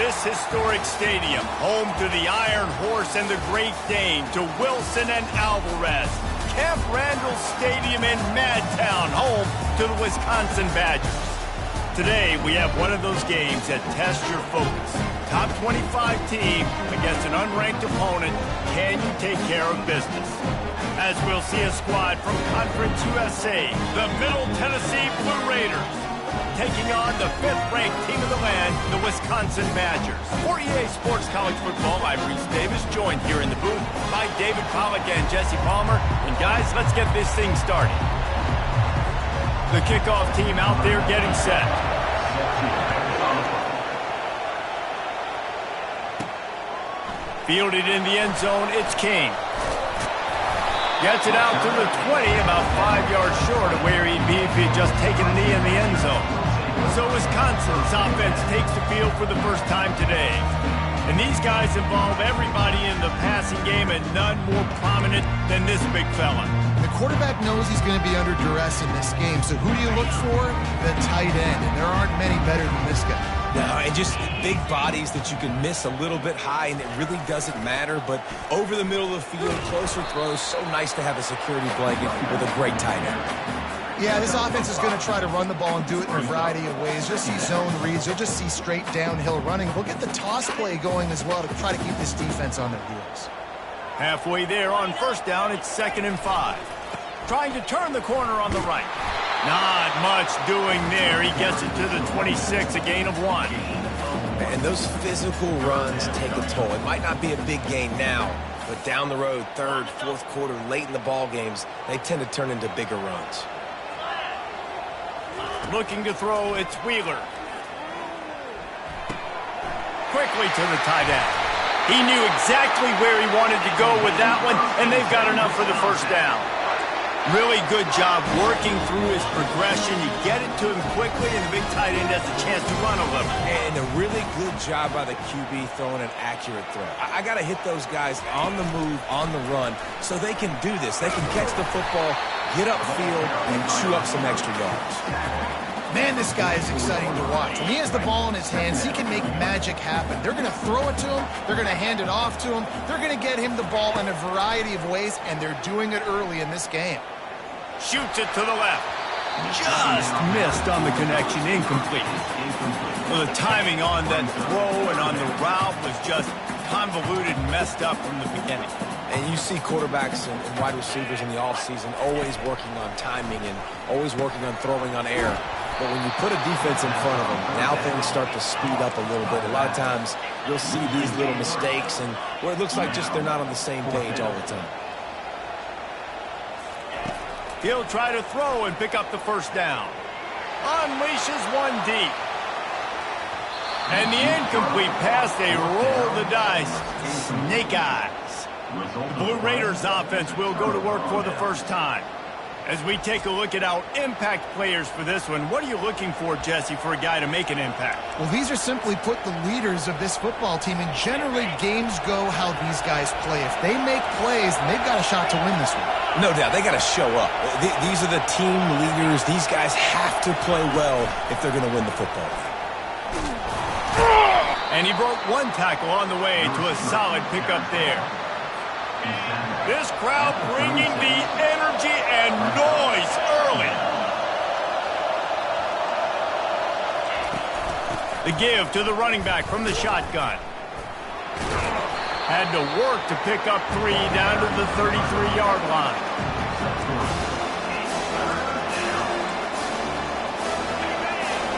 this historic stadium, home to the Iron Horse and the Great Dane, to Wilson and Alvarez. Camp Randall Stadium in Madtown, home to the Wisconsin Badgers. Today, we have one of those games that tests your focus. Top 25 team against an unranked opponent. Can you take care of business? As we'll see a squad from Conference USA, the Middle Tennessee Blue Raiders, taking on the 5th-ranked team of the land, the Wisconsin Badgers. For EA Sports College Football, I'm Reese Davis, joined here in the booth by David Pollack and Jesse Palmer. And guys, let's get this thing started. The kickoff team out there getting set. Fielded in the end zone, it's King. Gets it out to the 20, about 5 yards short of where he'd be if he'd just taken a knee in the end zone. So Wisconsin's offense takes the field for the first time today. And these guys involve everybody in the passing game, and none more prominent than this big fella. The quarterback knows he's going to be under duress in this game, so who do you look for? The tight end, and there aren't many better than this guy. No, and just big bodies that you can miss a little bit high, and it really doesn't matter. But over the middle of the field, closer throws, so nice to have a security blanket with a great tight end. Yeah, this offense is going to try to run the ball and do it in a variety of ways. You'll see zone reads. You'll just see straight downhill running. We'll get the toss play going as well to try to keep this defense on their heels. Halfway there on first down, it's 2nd and 5. Trying to turn the corner on the right. Not much doing there. He gets it to the 26, a gain of 1. And those physical runs take a toll. It might not be a big gain now, but down the road, 3rd, 4th quarter, late in the ball games, they tend to turn into bigger runs. Looking to throw, it's Wheeler. Quickly to the tight end. He knew exactly where he wanted to go with that one, and they've got enough for the first down. Really good job working through his progression. You get it to him quickly, and the big tight end has a chance to run a little. And a really good job by the QB throwing an accurate throw. I got to hit those guys on the move, on the run, so they can do this. They can catch the football, get upfield, and chew up some extra yards. Man, this guy is exciting to watch. When he has the ball in his hands, he can make magic happen. They're going to throw it to him. They're going to hand it off to him. They're going to get him the ball in a variety of ways, and they're doing it early in this game. Shoots it to the left. Just missed on the connection. Incomplete. Well, the timing on that throw and on the route was just convoluted and messed up from the beginning. And you see quarterbacks and wide receivers in the offseason always working on timing and always working on throwing on air. But when you put a defense in front of them, now things start to speed up a little bit. A lot of times you'll see these little mistakes and where it looks like just they're not on the same page all the time. He'll try to throw and pick up the first down. Unleashes one deep. And the incomplete pass, they roll the dice. Snake eyes. The Blue Raiders offense will go to work for the first time. As we take a look at our impact players for this one, what are you looking for, Jesse, for a guy to make an impact? Well, these are simply put the leaders of this football team, and generally games go how these guys play. If they make plays, then they've got a shot to win this one. No doubt, they got to show up. These are the team leaders. These guys have to play well if they're going to win the football game. And he broke one tackle on the way to a solid pickup there. This crowd bringing the energy and noise early. The give to the running back from the shotgun. Had to work to pick up 3 down to the 33-yard line.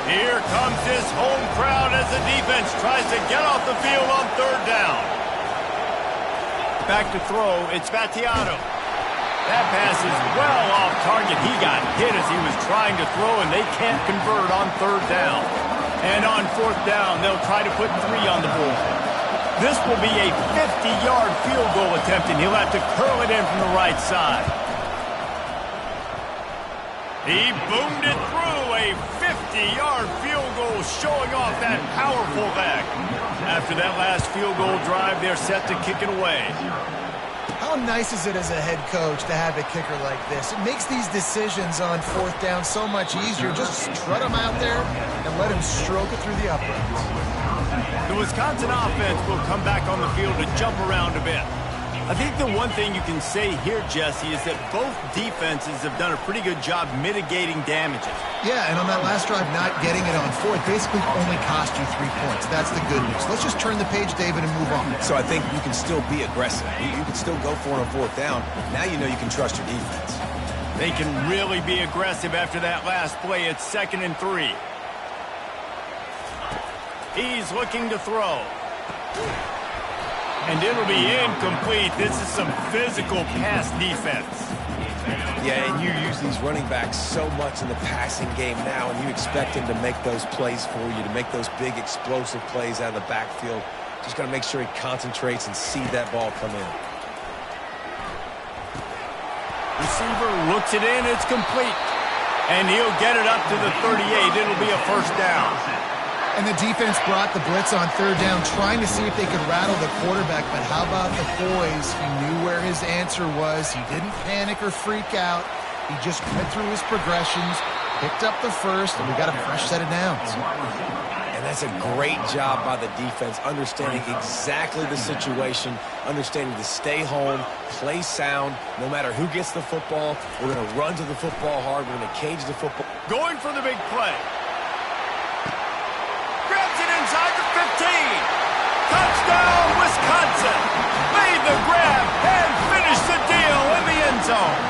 Here comes this home crowd as the defense tries to get off the field on 3rd down. Back to throw, it's Vattiato. That pass is well off target. He got hit as he was trying to throw, and they can't convert on 3rd down. And on 4th down, they'll try to put 3 on the board. This will be a 50-yard field goal attempt, and he'll have to curl it in from the right side. He boomed it through, a 50-yard field goal showing off that powerful leg. After that last field goal drive, they're set to kick it away. How nice is it as a head coach to have a kicker like this? It makes these decisions on 4th down so much easier. Just strut him out there and let him stroke it through the uprights. The Wisconsin offense will come back on the field to jump around a bit. I think the one thing you can say here, Jesse, is that both defenses have done a pretty good job mitigating damages. Yeah, and on that last drive, not getting it on fourth basically only cost you 3 points. That's the good news. Let's just turn the page, David, and move on. So I think you can still be aggressive. You can still go for it on fourth down. Now you know you can trust your defense. They can really be aggressive after that last play. It's 2nd and 3. He's looking to throw. And it'll be incomplete. This is some physical pass defense. Yeah, and you use these running backs so much in the passing game now, and you expect them to make those plays for you, to make those big explosive plays out of the backfield. Just got to make sure he concentrates and see that ball come in. Receiver looks it in. It's complete. And he'll get it up to the 38. It'll be a first down. And the defense brought the blitz on 3rd down, trying to see if they could rattle the quarterback. But how about the poise? He knew where his answer was. He didn't panic or freak out. He just went through his progressions, picked up the first, and we got a fresh set of downs. And that's a great job by the defense, understanding exactly the situation, understanding to stay home, play sound. No matter who gets the football, we're going to run to the football hard. We're going to cage the football. Going for the big play. Grabs it inside the 15. Touchdown, Wisconsin. Made the grab and finished the deal in the end zone.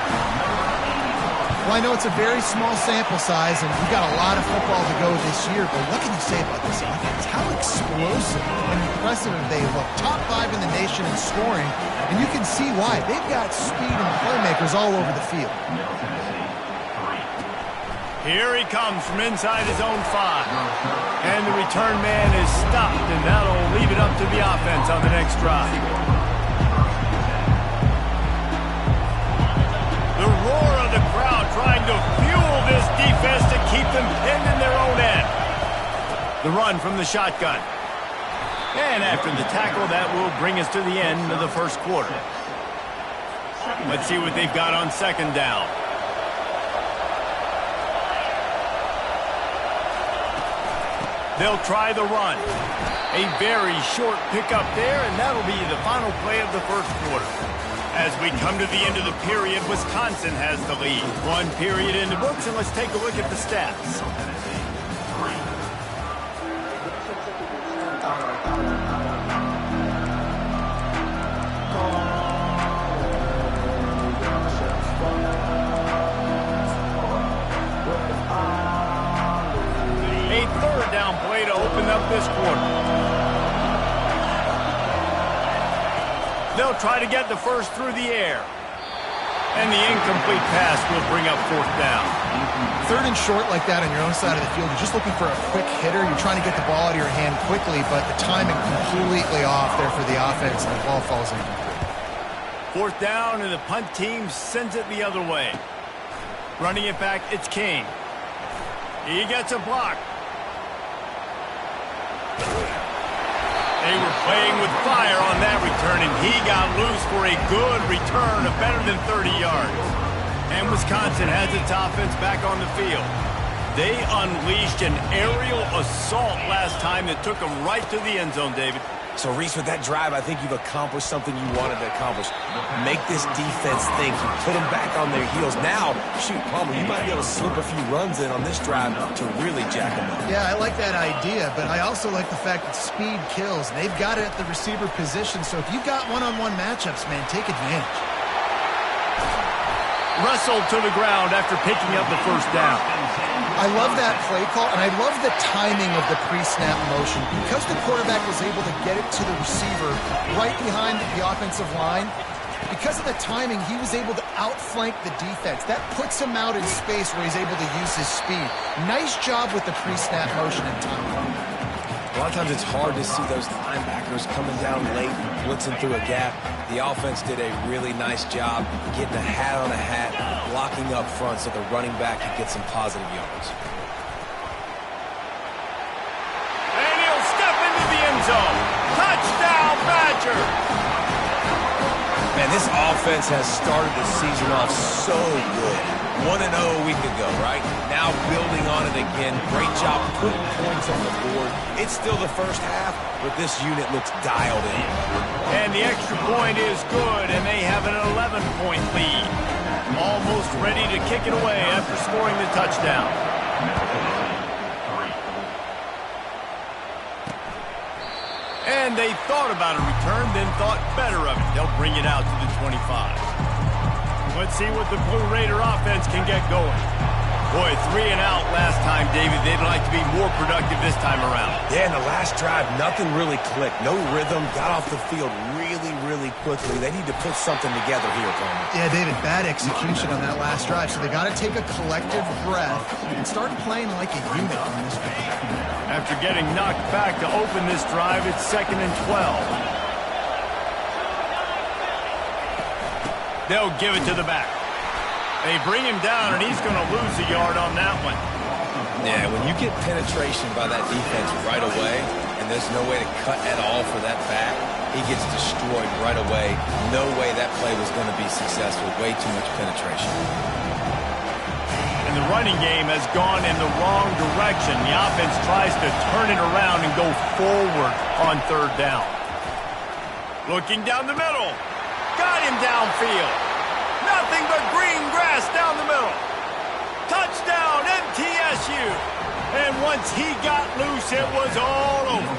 Well, I know it's a very small sample size, and we've got a lot of football to go this year, but what can you say about this offense? How explosive and impressive they look. Top 5 in the nation in scoring, and you can see why. They've got speed and playmakers all over the field. Here he comes from inside his own 5. And the return man is stopped, and that'll leave it up to the offense on the next drive. The roar of the crowd trying to fuel this defense to keep them pinned in their own end. The run from the shotgun. And after the tackle, that will bring us to the end of the first quarter. Let's see what they've got on 2nd down. They'll try the run. A very short pickup there, and that'll be the final play of the first quarter. As we come to the end of the period, Wisconsin has the lead. 1 period in the books, and let's take a look at the stats. A 3rd down play to open up this quarter. They'll try to get the first through the air. And the incomplete pass will bring up 4th down. 3rd and short like that on your own side of the field, you're just looking for a quick hitter. You're trying to get the ball out of your hand quickly, but the timing completely off there for the offense, and the ball falls incomplete. 4th down, and the punt team sends it the other way. Running it back, it's King. He gets a block. They were playing with fire on that return, and he got loose for a good return of better than 30 yards. And Wisconsin has its offense back on the field. They unleashed an aerial assault last time that took them right to the end zone, David. So, Reese, with that drive, I think you've accomplished something you wanted to accomplish. Make this defense think. You put them back on their heels. Now, shoot, Palmer, you might be able to slip a few runs in on this drive to really jack them up. Yeah, I like that idea, but I also like the fact that speed kills. And they've got it at the receiver position, so if you've got one-on-one matchups, man, take advantage. Wrestled to the ground after picking up the first down. I love that play call, and I love the timing of the pre-snap motion. Because the quarterback was able to get it to the receiver right behind the offensive line, because of the timing, he was able to outflank the defense. That puts him out in space where he's able to use his speed. Nice job with the pre-snap motion and timing. A lot of times it's hard to see those linebackers coming down late, blitzing through a gap. The offense did a really nice job getting a hat on a hat, blocking up front so the running back could get some positive yards. And he'll step into the end zone. Touchdown, Badger! Man, this offense has started the season off so good. 1-0 a week ago, right? Now building on it again. Great job putting points on the board. It's still the first half, but this unit looks dialed in. And the extra point is good, and they have an 11-point lead. Almost ready to kick it away after scoring the touchdown. And they thought about a return, then thought better of it. They'll bring it out to the 25. Let's see what the Blue Raider offense can get going. Boy, 3 and out last time, David. They'd like to be more productive this time around. Yeah, in the last drive, nothing really clicked. No rhythm, got off the field really quickly. They need to put something together here, Coleman. Yeah, David, bad execution on that last drive, so they got to take a collective breath and start playing like a unit on this one. After getting knocked back to open this drive, it's 2nd and 12. They'll give it to the back. They bring him down, and he's going to lose a yard on that one. Yeah, when you get penetration by that defense right away, and there's no way to cut at all for that back, he gets destroyed right away. No way that play was going to be successful. Way too much penetration. And the running game has gone in the wrong direction. The offense tries to turn it around and go forward on 3rd down. Looking down the middle. Got him downfield. Nothing but green grass down the middle. Touchdown, MTSU. And once he got loose, it was all over.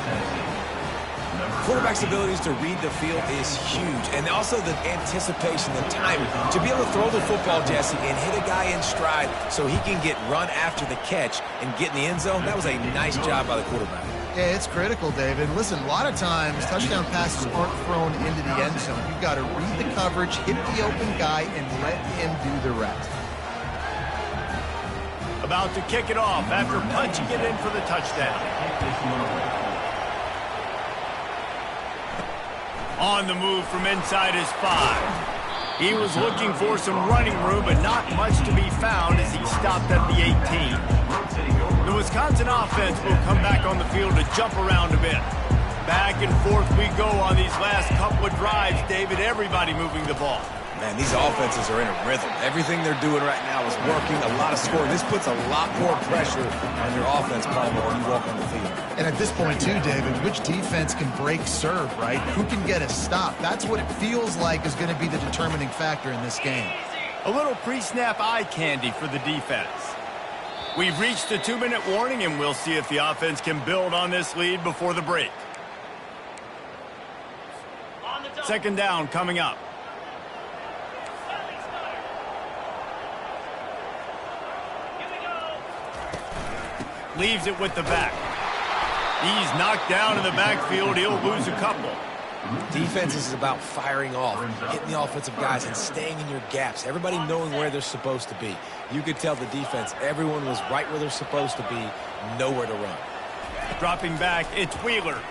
Quarterback's abilities to read the field is huge. And also the anticipation, the timing. To be able to throw the football, Jesse, and hit a guy in stride so he can get run after the catch and get in the end zone, that was a nice job by the quarterback. Yeah, it's critical, David. Listen, a lot of times touchdown passes aren't thrown into the end zone. You've got to read the coverage, hit the open guy, and let him do the rest. About to kick it off after punching it in for the touchdown. On the move from inside his 5. He was looking for some running room, but not much to be found as he stopped at the 18. The Wisconsin offense will come back on the field to jump around a bit. Back and forth we go on these last couple of drives, David. Everybody moving the ball. Man, these offenses are in a rhythm. Everything they're doing right now is working. A lot of scoring. This puts a lot more pressure on your offense, Palmer, when you walk on the field. And at this point, too, David, which defense can break serve, right? Who can get a stop? That's what it feels like is going to be the determining factor in this game. A little pre-snap eye candy for the defense. We've reached the 2-minute warning, and we'll see if the offense can build on this lead before the break. 2nd down coming up. Leaves it with the back. He's knocked down in the backfield. He'll lose a couple. Defense is about firing off, hitting the offensive guys, and staying in your gaps. Everybody knowing where they're supposed to be. You could tell the defense, everyone was right where they're supposed to be, nowhere to run. Dropping back, it's Wheeler.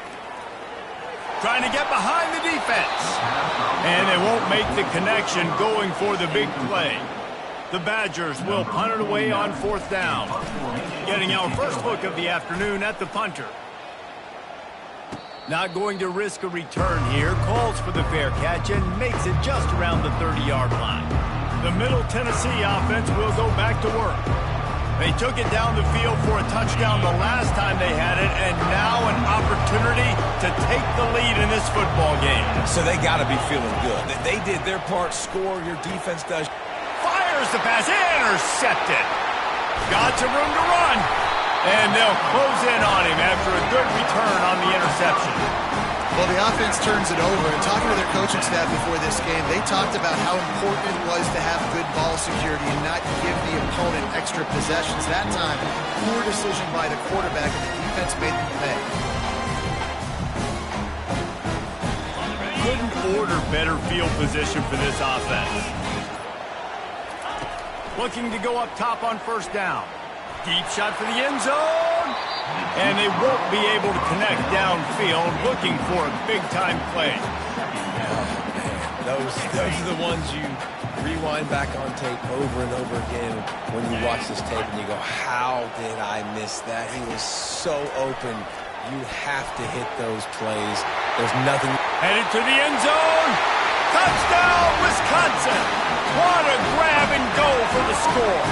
Trying to get behind the defense. And they won't make the connection going for the big play. The Badgers will punt it away on 4th down. Getting our first look of the afternoon at the punter. Not going to risk a return here. Calls for the fair catch and makes it just around the 30-yard line. The Middle Tennessee offense will go back to work. They took it down the field for a touchdown the last time they had it, and now an opportunity to take the lead in this football game. So they got to be feeling good. They did their part, score, your defense does. Fires the pass, intercepted. Got some room to run. And they'll close in on him after a good return on the interception. Well, the offense turns it over, and talking to their coaching staff before this game, they talked about how important it was to have good ball security and not give the opponent extra possessions. That time, poor decision by the quarterback, and the defense made them pay. Couldn't order better field position for this offense. Looking to go up top on 1st down. Deep shot for the end zone. And they won't be able to connect downfield, looking for a big-time play. Those are the ones you rewind back on tape over and over again when you watch this tape and you go, how did I miss that? He was so open. You have to hit those plays. There's nothing. Headed to the end zone. Touchdown, Wisconsin! What a grab and go for the score.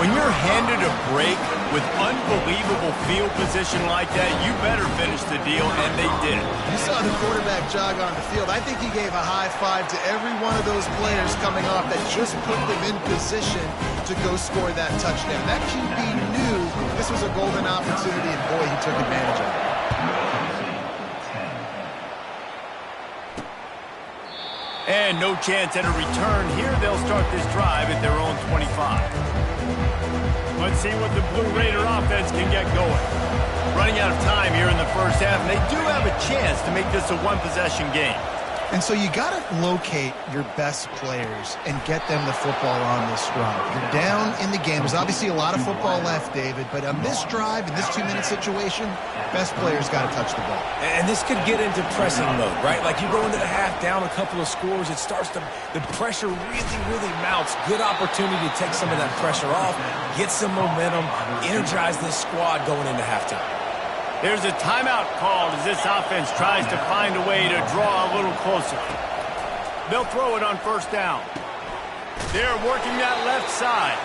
When you're handed a break with unbelievable field position like that, you better finish the deal, and they did. You saw the quarterback jog on the field. I think he gave a high five to every one of those players coming off that just put them in position to go score that touchdown. That QB knew this was a golden opportunity, and boy, he took advantage of it. And no chance at a return here. They'll start this drive at their own 25. Let's see what the Blue Raider offense can get going. Running out of time here in the first half, and they do have a chance to make this a one-possession game. And so you got to locate your best players and get them the football on this drive. You're down in the game. There's obviously a lot of football left, David, but on this drive, in this 2-minute situation, best players got to touch the ball. And this could get into pressing mode, right? Like you go into the half down a couple of scores, it starts to, the pressure really mounts. Good opportunity to take some of that pressure off, get some momentum, energize this squad going into halftime. There's a timeout called as this offense tries to find a way to draw a little closer. They'll throw it on first down. They're working that left side.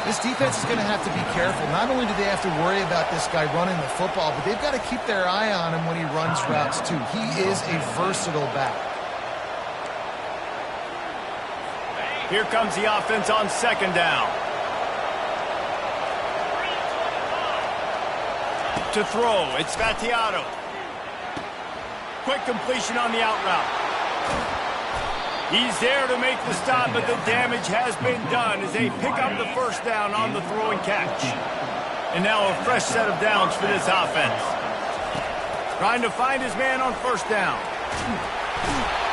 This defense is going to have to be careful. Not only do they have to worry about this guy running the football, but they've got to keep their eye on him when he runs routes too. He is a versatile back. Here comes the offense on second down. To throw, it's Vattiato. Quick completion on the out route. He's there to make the stop, but the damage has been done as they pick up the first down on the throwing catch. And now a fresh set of downs for this offense. Trying to find his man on first down.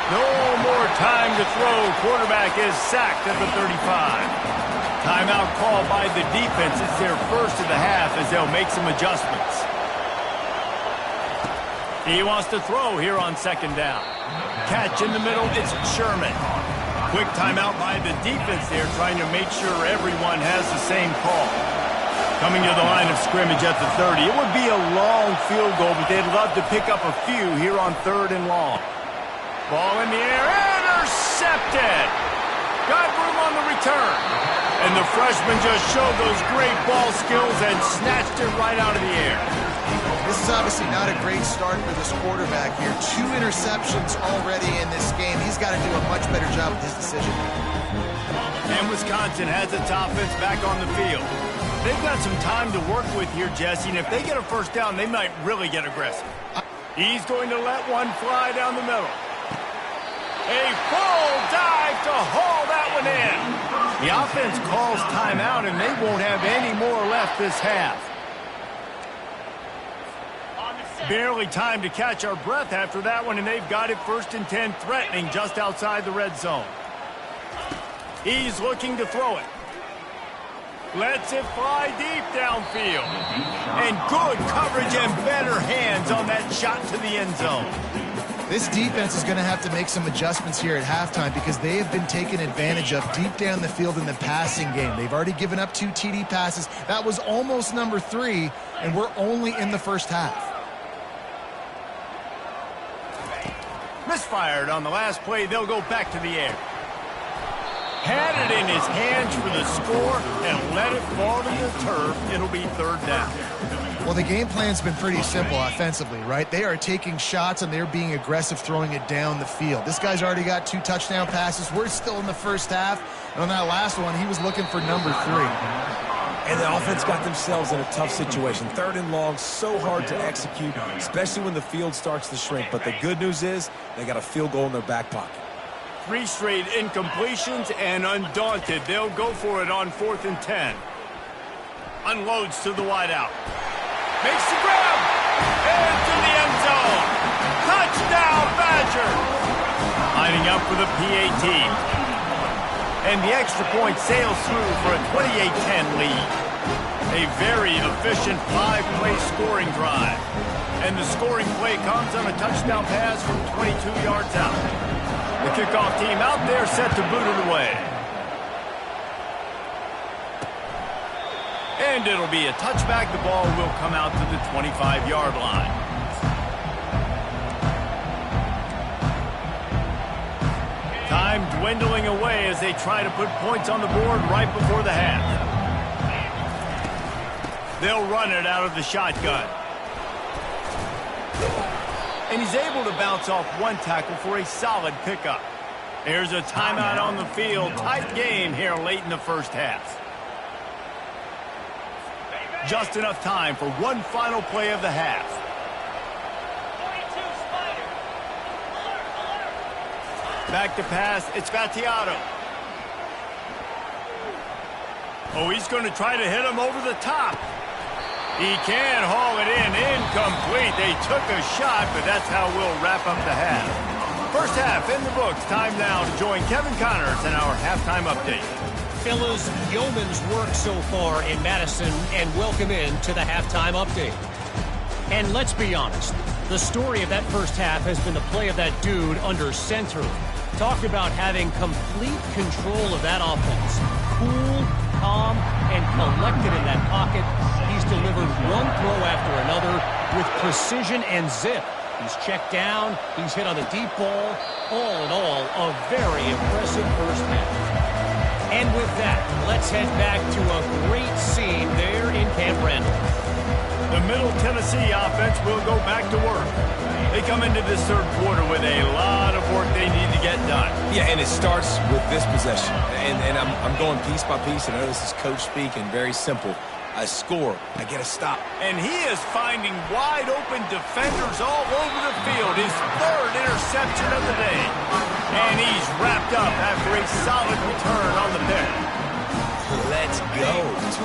No more time to throw. Quarterback is sacked at the 35. Timeout called by the defense. It's their first of the half as they'll make some adjustments. He wants to throw here on second down. Catch in the middle, it's Sherman. Quick timeout by the defense there, trying to make sure everyone has the same call. Coming to the line of scrimmage at the 30. It would be a long field goal, but they'd love to pick up a few here on third and long. Ball in the air, intercepted! Got room on the return. And the freshman just showed those great ball skills and snatched it right out of the air. This is obviously not a great start for this quarterback here. 2 interceptions already in this game. He's got to do a much better job with his decision. And Wisconsin has its offense back on the field. They've got some time to work with here, Jesse, and if they get a first down, they might really get aggressive. He's going to let one fly down the middle. A full dive to haul that one in. The offense calls timeout, and they won't have any more left this half. Barely time to catch our breath after that one, and they've got it 1st and 10, threatening just outside the red zone. He's looking to throw it. Lets it fly deep downfield. And good coverage and better hands on that shot to the end zone. This defense is going to have to make some adjustments here at halftime because they have been taken advantage of deep down the field in the passing game. They've already given up 2 TD passes. That was almost number 3, and we're only in the first half. Misfired on the last play. They'll go back to the air. Had it in his hands for the score and let it fall to the turf. It'll be 3rd down. Well, the game plan's been pretty simple offensively, right? They are taking shots and they're being aggressive throwing it down the field. This guy's already got 2 touchdown passes. We're still in the first half. And on that last one, he was looking for number 3. And the offense got themselves in a tough situation. 3rd and long, so hard to execute, especially when the field starts to shrink. But the good news is they got a field goal in their back pocket. 3 straight incompletions, and undaunted, they'll go for it on 4th and 10. Unloads to the wideout. Makes the grab. Into the end zone. Touchdown, Badger. Lining up for the PAT. And the extra point sails through for a 28-10 lead. A very efficient 5-play scoring drive. And the scoring play comes on a touchdown pass from 22 yards out. The kickoff team out there set to boot it away. And it'll be a touchback. The ball will come out to the 25-yard line. dwindling away as they try to put points on the board right before the half. They'll run it out of the shotgun. And he's able to bounce off one tackle for a solid pickup. There's a timeout on the field. Tight game here late in the first half. Just enough time for one final play of the half. Back to pass. It's Battiato. Oh, he's going to try to hit him over the top. He can haul it in. Incomplete. They took a shot, but that's how we'll wrap up the half. First half in the books. Time now to join Kevin Connors in our halftime update. Fellas, yeoman's work so far in Madison, and welcome in to the halftime update. And let's be honest, the story of that first half has been the play of that dude under center. Talk about having complete control of that offense. Cool, calm, and collected in that pocket. He's delivered one throw after another with precision and zip. He's checked down, he's hit on the deep ball. All in all, a very impressive first half. And with that, let's head back to a great scene there in Camp Randall. The Middle Tennessee offense will go back to work. They come into this third quarter with a lot of work they need to get done. Yeah, and it starts with this possession. And I'm going piece by piece, and I know this is coach speak and very simple. I score, I get a stop. And he is finding wide open defenders all over the field. His third interception of the day. And he's wrapped up after a solid return on the pick. Let's go.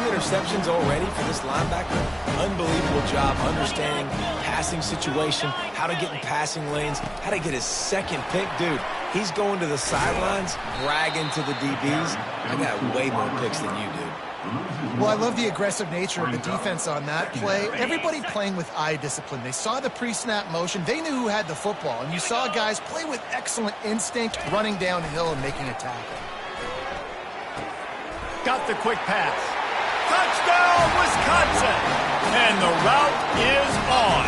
2 interceptions already for this linebacker. Unbelievable job understanding passing situation, how to get in passing lanes, how to get his second pick. Dude, he's going to the sidelines, bragging to the DBs. I got way more picks than you do. Well, I love the aggressive nature of the defense on that play. Everybody playing with eye discipline. They saw the pre-snap motion. They knew who had the football. And you saw guys play with excellent instinct, running downhill and making a tackle. Got the quick pass. Touchdown, Wisconsin! And the route is on.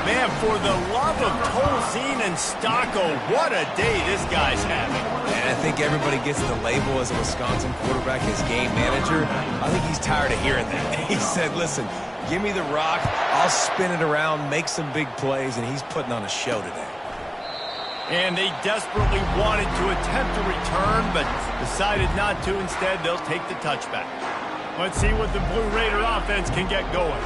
Man, for the love of Tolzien and Stocco, what a day this guy's having. And I think everybody gets the label as a Wisconsin quarterback as game manager. I think he's tired of hearing that. He said, listen, give me the rock, I'll spin it around, make some big plays, and he's putting on a show today. And they desperately wanted to attempt a return, but decided not to. Instead, they'll take the touchback. Let's see what the Blue Raider offense can get going.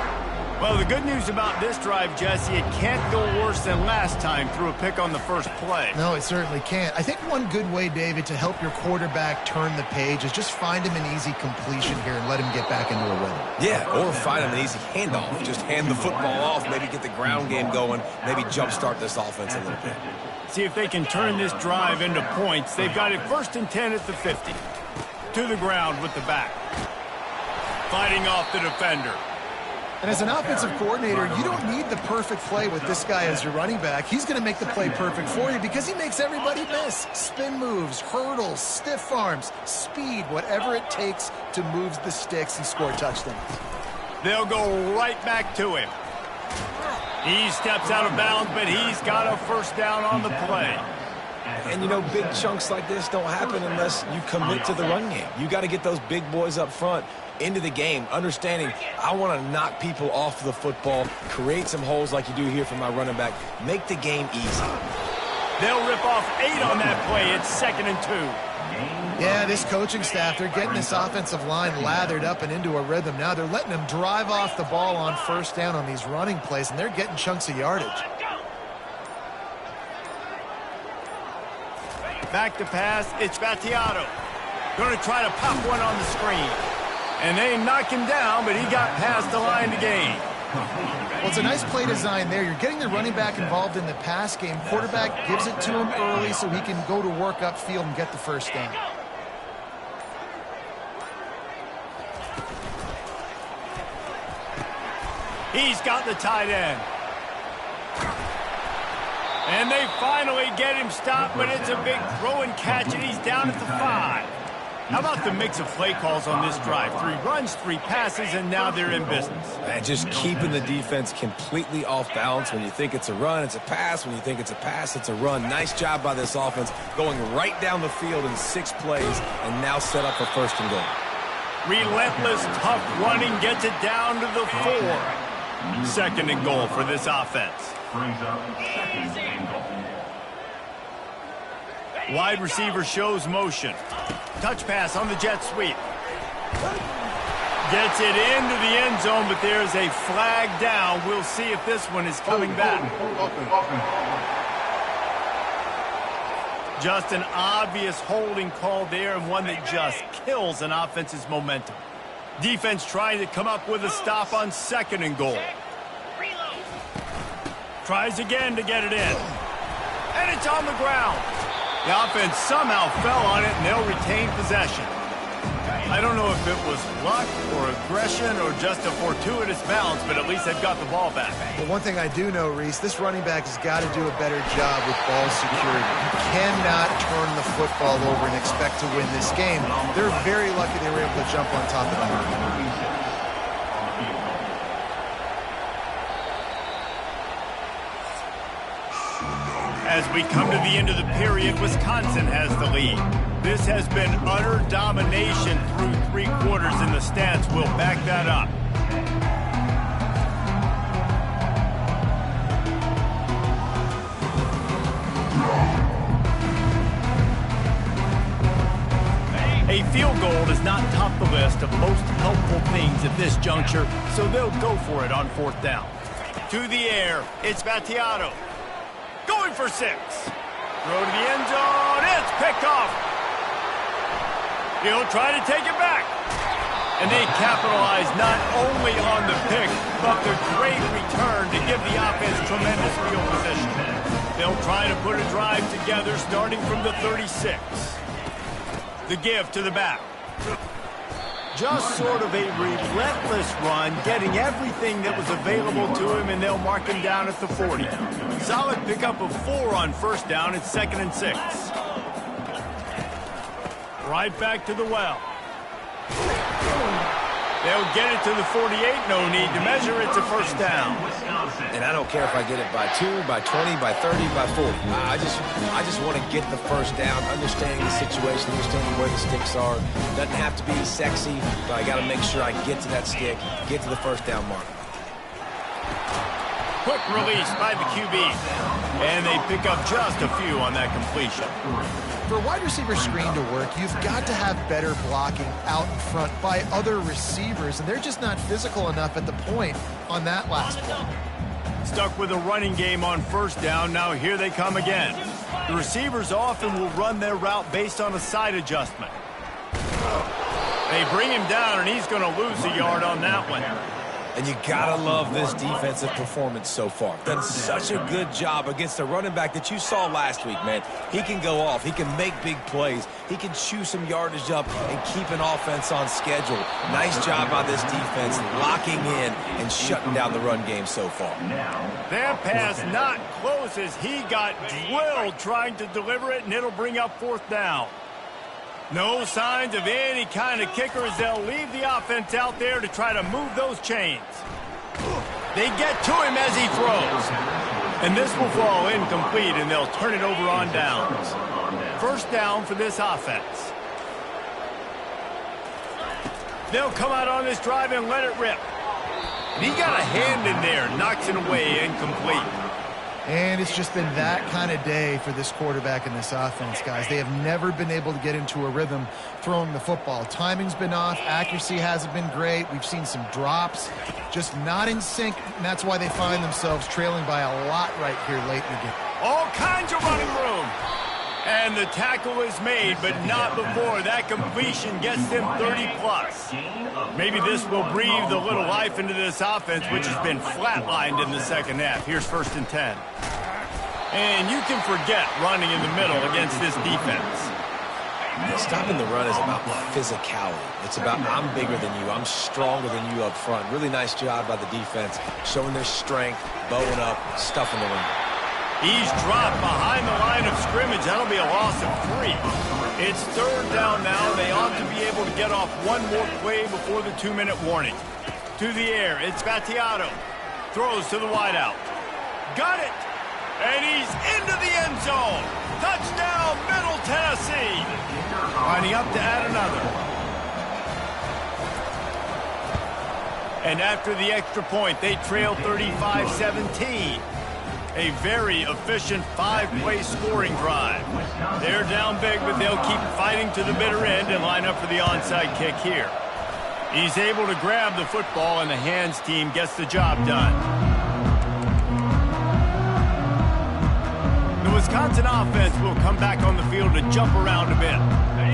Well, the good news about this drive, Jesse, it can't go worse than last time through a pick on the first play. No, it certainly can't. I think one good way, David, to help your quarterback turn the page is just find him an easy completion here and let him get back into a rhythm. Yeah, or find him an easy handoff. Just hand the football off, maybe get the ground game going, maybe jumpstart this offense a little bit. See if they can turn this drive into points. They've got it 1st and 10 at the 50. To the ground with the back. Fighting off the defender. And as an offensive coordinator, you don't need the perfect play with this guy as your running back. He's going to make the play perfect for you because he makes everybody miss. Spin moves, hurdles, stiff arms, speed, whatever it takes to move the sticks and score touchdowns. They'll go right back to him. He steps out of bounds, but he's got a first down on the play. And, you know, big chunks like this don't happen unless you commit to the run game. You got to get those big boys up front into the game, understanding I want to knock people off the football, create some holes like you do here for my running back, make the game easy. They'll rip off 8 on that play. It's 2nd and 2. Yeah, this coaching staff, they're getting this offensive line lathered up and into a rhythm now. They're letting them drive off the ball on first down on these running plays, and they're getting chunks of yardage. Back to pass, it's Battiato. Going to try to pop one on the screen. And they knock him down, but he got past the line to gain. Well, it's a nice play design there. You're getting the running back involved in the pass game. Quarterback gives it to him early so he can go to work upfield and get the first down. He's got the tight end. And they finally get him stopped, but it's a big throw and catch, and he's down at the 5. How about the mix of play calls on this drive? 3 runs, 3 passes, and now they're in business. And just keeping the defense completely off balance. When you think it's a run, it's a pass. When you think it's a pass, it's a run. Nice job by this offense going right down the field in 6 plays and now set up for 1st and goal. Relentless, tough running gets it down to the 4. 2nd and goal for this offense. Brings up 2nd and goal. Wide receiver shows motion. Touch pass on the jet sweep. Gets it into the end zone, but there's a flag down. We'll see if this one is coming back. Just an obvious holding call there, and one that just kills an offense's momentum. Defense trying to come up with a stop on 2nd and goal. Tries again to get it in. And it's on the ground. The offense somehow fell on it, and they'll retain possession. I don't know if it was luck or aggression or just a fortuitous bounce, but at least they've got the ball back. Well, one thing I do know, Reese, this running back has got to do a better job with ball security. You cannot turn the football over and expect to win this game. They're very lucky they were able to jump on top of that. As we come to the end of the period, Wisconsin has the lead. This has been utter domination through 3 quarters, and the stats will back that up. A field goal does not top the list of most helpful things at this juncture, so they'll go for it on 4th down. To the air, it's Battiato. Going for 6. Throw to the end zone. It's picked off. He'll try to take it back. And they capitalize not only on the pick, but the great return to give the offense tremendous field position. They'll try to put a drive together starting from the 36. The give to the back. Just sort of a relentless run, getting everything that was available to him, and they'll mark him down at the 40. Solid pickup of 4 on 1st down. It's 2nd and 6. Right back to the well. They'll get it to the 48. No need to measure. It's a 1st down. And I don't care if I get it by 2, by 20, by 30, by 40. I just want to get the 1st down, understanding the situation, understanding where the sticks are. Doesn't have to be sexy, but I got to make sure I get to that stick, get to the 1st down mark. Quick release by the QB. And they pick up just a few on that completion. For a wide receiver screen to work, you've got to have better blocking out in front by other receivers, and they're just not physical enough at the point on that last play. Stuck with a running game on 1st down. Now here they come again. The receivers often will run their route based on a side adjustment. They bring him down, and he's going to lose a yard on that one. And you gotta love this defensive performance so far. Done such a good job against a running back that you saw last week, man. He can go off. He can make big plays. He can chew some yardage up and keep an offense on schedule. Nice job by this defense locking in and shutting down the run game so far. That pass not close as he got drilled trying to deliver it, and it'll bring up 4th down. No signs of any kind of kicker as they'll leave the offense out there to try to move those chains. They get to him as he throws. And this will fall incomplete, and they'll turn it over on downs. 1st down for this offense. They'll come out on this drive and let it rip. And he got a hand in there, knocks it away, incomplete. And it's just been that kind of day for this quarterback and this offense, guys. They have never been able to get into a rhythm throwing the football. Timing's been off. Accuracy hasn't been great. We've seen some drops. Just not in sync, and that's why they find themselves trailing by a lot right here late in the game. All kinds of running room. And the tackle is made, but not before that completion gets them 30-plus. Maybe this will breathe a little life into this offense, which has been flatlined in the 2nd half. Here's 1st and 10. And you can forget running in the middle against this defense. Stopping the run is about physicality. It's about I'm bigger than you. I'm stronger than you up front. Really nice job by the defense, showing their strength, bowing up, stuffing the run. He's dropped behind the line of scrimmage. That'll be a loss of 3. It's 3rd down now. They ought to get off one more play before the 2-minute warning. To the air, it's Vattiato. Throws to the wideout. Got it! And he's into the end zone. Touchdown, Middle Tennessee. Lining up to add another. And after the extra point, they trail 35-17. A very efficient 5-play scoring drive. They're down big, but they'll keep fighting to the bitter end and line up for the onside kick here. He's able to grab the football, and the hands team gets the job done. The Wisconsin offense will come back on the field to jump around a bit.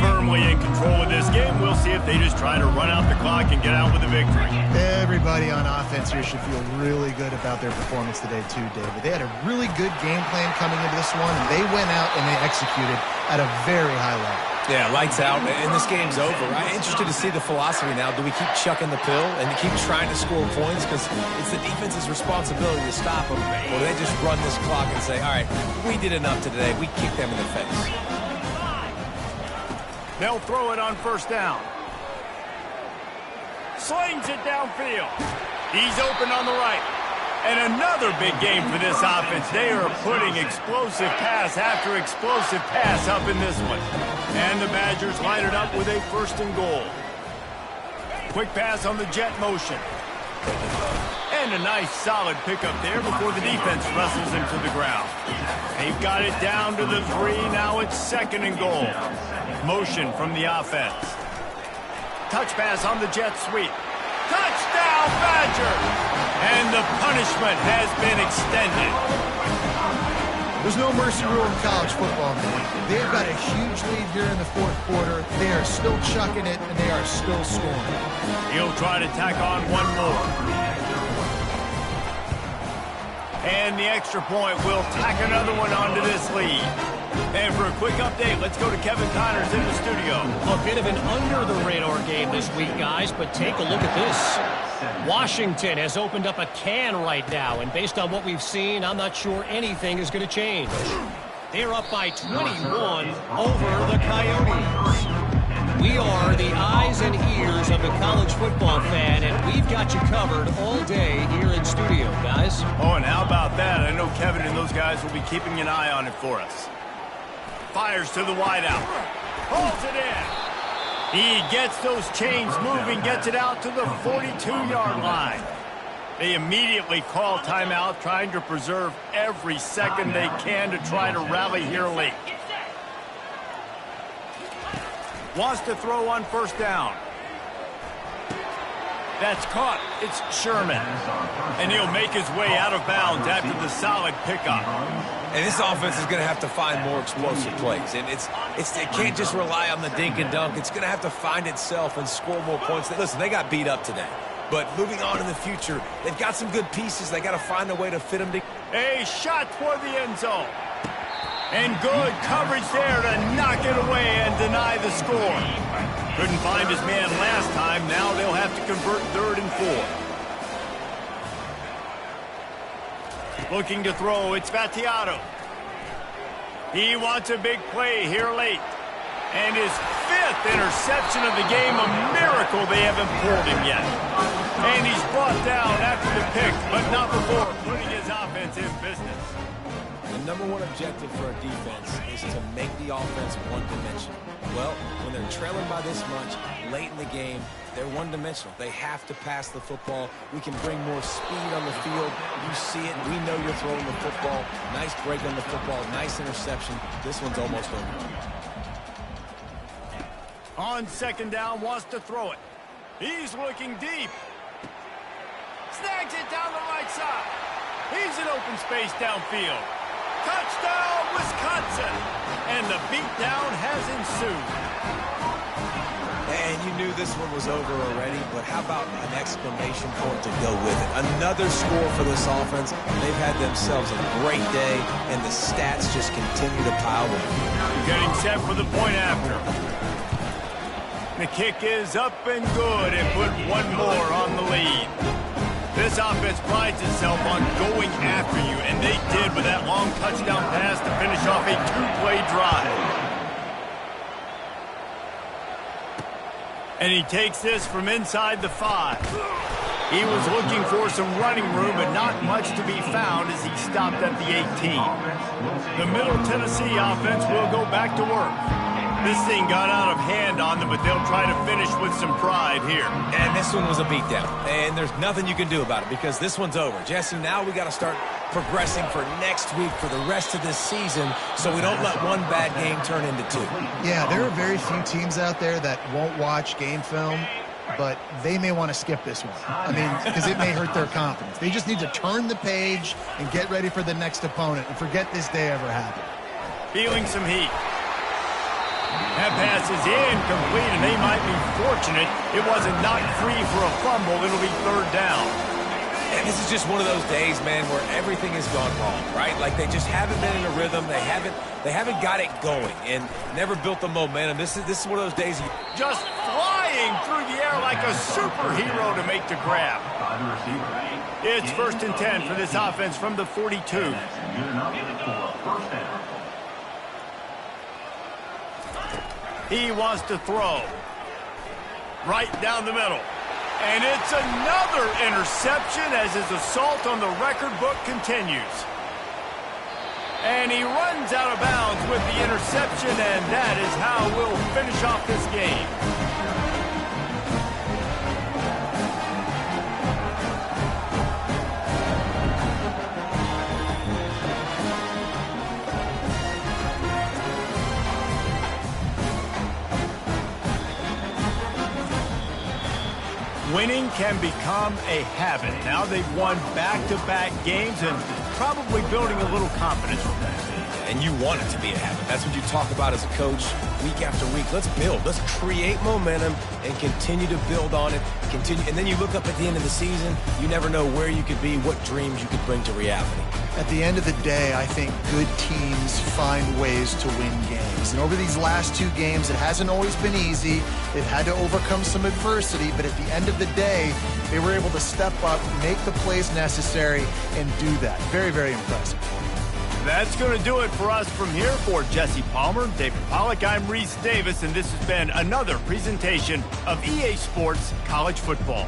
Firmly in control of this game. We'll see if they just try to run out the clock and get out with a victory. Everybody on offense here should feel really good about their performance today too, David. They had a really good game plan coming into this one, and they went out and they executed at a very high level. Yeah, lights out, and this game's over. I'm interested to see the philosophy now. Do we keep chucking the pill and keep trying to score points? Because it's the defense's responsibility to stop them. Or do they just run this clock and say, all right, we did enough today. We kicked them in the face. They'll throw it on first down. Slings it downfield. He's open on the right. And another big game for this offense. They are putting explosive pass after explosive pass up in this one. And the Badgers line it up with a 1st and goal. Quick pass on the jet motion. And a nice solid pickup there before the defense wrestles him to the ground. They've got it down to the 3. Now it's 2nd and goal. Motion from the offense. Touch pass on the jet sweep. Touchdown, Badger! And the punishment has been extended. There's no mercy rule in college football, man. They've got a huge lead here in the 4th quarter. They are still chucking it, and they are still scoring. He'll try to tack on one more. And the extra point will tack another one onto this lead. And for a quick update, let's go to Kevin Connors in the studio. A bit of an under-the-radar game this week, guys, but take a look at this. Washington has opened up a can right now, and based on what we've seen, I'm not sure anything is going to change. They're up by 21 over the Coyotes. We are the eyes and ears of the college football fan, and we've got you covered all day here in studio, guys. Oh, and how about that? I know Kevin and those guys will be keeping an eye on it for us. Fires to the wideout. Pulls it in. He gets those chains moving, gets it out to the 42-yard line. They immediately call timeout, trying to preserve every second they can to try to rally here late. Wants to throw on first down. That's caught. It's Sherman. And he'll make his way out of bounds after the solid pickup. And this offense is going to have to find more explosive plays. And it can't just rely on the dink and dunk. It's going to have to find itself and score more points. Listen, they got beat up today. But moving on in the future, they've got some good pieces. They got to find a way to fit them together. A shot toward the end zone. And good coverage there to knock it away and deny the score. Couldn't find his man last time. Now they'll have to convert 3rd and 4. Looking to throw, it's Vattiato. He wants a big play here late. And his 5th interception of the game, a miracle they haven't pulled him yet. And he's brought down after the pick, but not before putting his offense in business. The number one objective for a defense is to make the offense one-dimensional. Well, when they're trailing by this much late in the game, they're one-dimensional. They have to pass the football. We can bring more speed on the field. You see it. We know you're throwing the football. Nice break on the football. Nice interception. This one's almost over. On 2nd down, wants to throw it. He's looking deep. Snags it down the right side. He's in open space downfield. Touchdown, Wisconsin! And the beatdown has ensued. And you knew this one was over already, but how about an exclamation point to go with it? Another score for this offense. They've had themselves a great day, and the stats just continue to pile up. Getting set for the point after. The kick is up and good, and put one more on the lead. This offense prides itself on going after you, and they did with that long touchdown pass to finish off a 2-play drive. And he takes this from inside the 5. He was looking for some running room, but not much to be found as he stopped at the 18. The Middle Tennessee offense will go back to work. This thing got out of hand on them, but they'll try to finish with some pride here. And this one was a beatdown. And there's nothing you can do about it because this one's over. Jesse, now we got to start progressing for next week for the rest of this season so we don't let one bad game turn into 2. Yeah, there are very few teams out there that won't watch game film, but they may want to skip this one. I mean, because it may hurt their confidence. They just need to turn the page and get ready for the next opponent and forget this day ever happened. Feeling some heat. That pass is incomplete, and they might be fortunate it wasn't knocked free for a fumble. It'll be 3rd down. And this is just one of those days, man, where everything has gone wrong, right? Like they just haven't been in a rhythm. They haven't got it going and never built the momentum. This is one of those days. Just flying through the air like a superhero to make the grab. It's 1st and 10 for this offense from the 42. He wants to throw. Right down the middle. And it's another interception as his assault on the record book continues. And he runs out of bounds with the interception, and that is how we'll finish off this game. Winning can become a habit. Now they've won back-to-back games and probably building a little confidence from that. And you want it to be a habit. That's what you talk about as a coach week after week. Let's build. Let's create momentum and continue to build on it. And then you look up at the end of the season, you never know where you could be, what dreams you could bring to reality. At the end of the day, I think good teams find ways to win games. And over these last 2 games, it hasn't always been easy. They've had to overcome some adversity, but at the end of the day, they were able to step up, make the plays necessary, and do that. Very, very impressive. That's going to do it for us from here. For Jesse Palmer, David Pollack, I'm Reese Davis, and this has been another presentation of EA Sports College Football.